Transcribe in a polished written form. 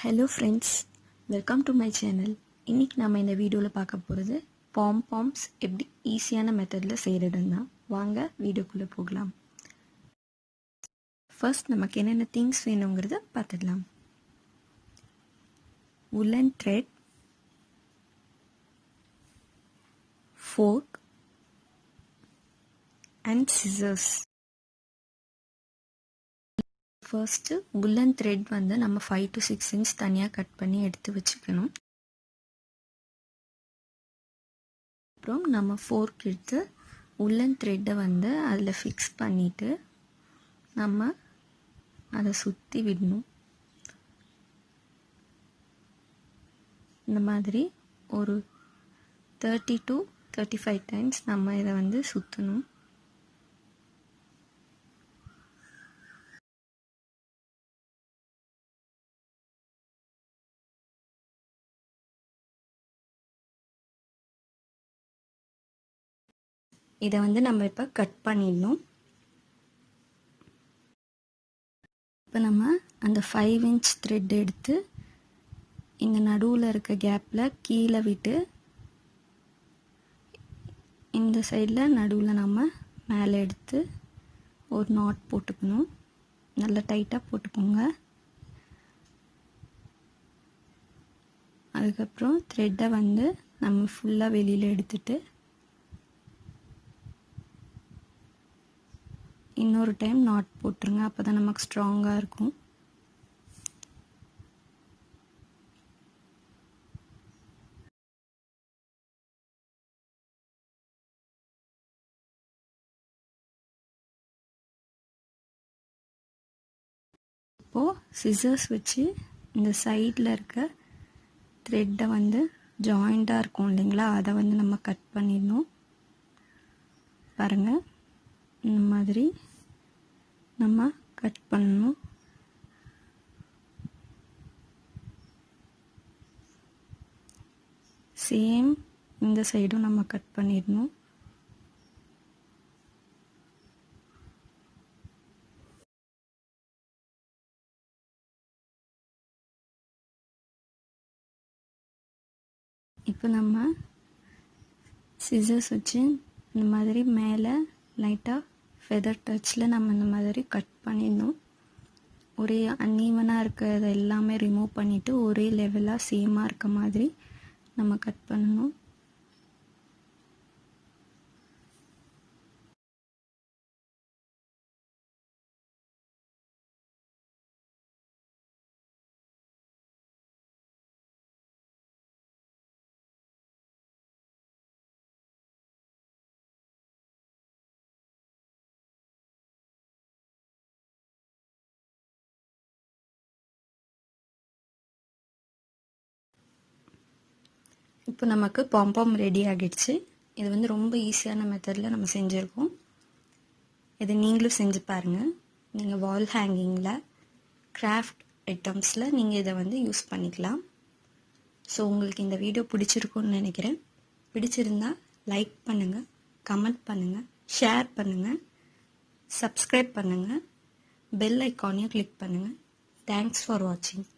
Hello friends, welcome to my channel. இன்னைக்கு நாம இந்த வீடியோல பார்க்க போறது pom-poms எப்படி ஈஸியான மெத்தட்ல செய்யறதுன்னா வாங்க வீடியோக்குள்ள போகலாம். First நமக்கு என்னென்ன things வேணும்ங்கறத பார்த்துடலாம். Woolen thread, fork and scissors. First woolen thread வந்து நம்ம 5 to 6 inch தனியா கட் பண்ணி எடுத்து வச்சுக்கணும். அப்புறம் நம்ம fork எடுத்து woolen thread வந்து அதில் ஃபிக்ஸ் பண்ணிட்டு நம்ம அதை சுற்றி விடணும். இந்த மாதிரி ஒரு 30 to 35 times நம்ம இதை வந்து சுற்றணும். இதை வந்து நம்ம இப்போ கட் பண்ணிடணும். இப்போ நம்ம அந்த 5 inch த்ரெட் எடுத்து இந்த நடுவில் இருக்க கேப்பில் கீழே விட்டு இந்த சைடில் நடுவில் நம்ம மேலே எடுத்து ஒரு நாட் போட்டுக்கணும். நல்லா டைட்டாக போட்டுக்கோங்க. அதுக்கப்புறம் த்ரெட்டை வந்து நம்ம ஃபுல்லாக வெளியில் எடுத்துட்டு இன்னொரு டைம் நாட் போட்டுருங்க. அப்போ தான் நமக்கு ஸ்ட்ராங்காக இருக்கும். இப்போது சிசர்ஸ் வச்சு இந்த சைடில் இருக்க த்ரெட்டை வந்து ஜாயிண்டாக இருக்கும் இல்லைங்களா, அதை வந்து நம்ம கட் பண்ணிடணும். பாருங்கள், இந்த மாதிரி நம்ம கட் பண்ணணும். சேம் இந்த சைடும் நம்ம கட் பண்ணிடணும். இப்போ நம்ம சிசர்ஸ் வச்சு இந்த மாதிரி மேலே லைட்டாக ஃபெதர் டச்சில் நம்ம இந்த மாதிரி கட் பண்ணிடணும். ஒரே அன்ஈவனாக இருக்கிறது எல்லாமே ரிமூவ் பண்ணிவிட்டு ஒரே லெவலாக சேமாக இருக்க மாதிரி நம்ம கட் பண்ணணும். இப்போ நமக்கு பாம்பாம் ரெடி ஆகிடுச்சு. இது வந்து ரொம்ப ஈஸியான மெத்தடில் நம்ம செஞ்சுருக்கோம். இதை நீங்களும் செஞ்சு பாருங்கள். நீங்கள் வால் ஹேங்கிங்கில், கிராஃப்ட் ஐட்டம்ஸில் நீங்கள் இதை வந்து யூஸ் பண்ணிக்கலாம். ஸோ உங்களுக்கு இந்த வீடியோ பிடிச்சிருக்குன்னு நினைக்கிறேன். பிடிச்சிருந்தா லைக் பண்ணுங்கள், கமெண்ட் பண்ணுங்கள், ஷேர் பண்ணுங்கள், சப்ஸ்கிரைப் பண்ணுங்கள், பெல் ஐக்கானையும் கிளிக் பண்ணுங்கள். தேங்க்ஸ் ஃபார் வாட்சிங்.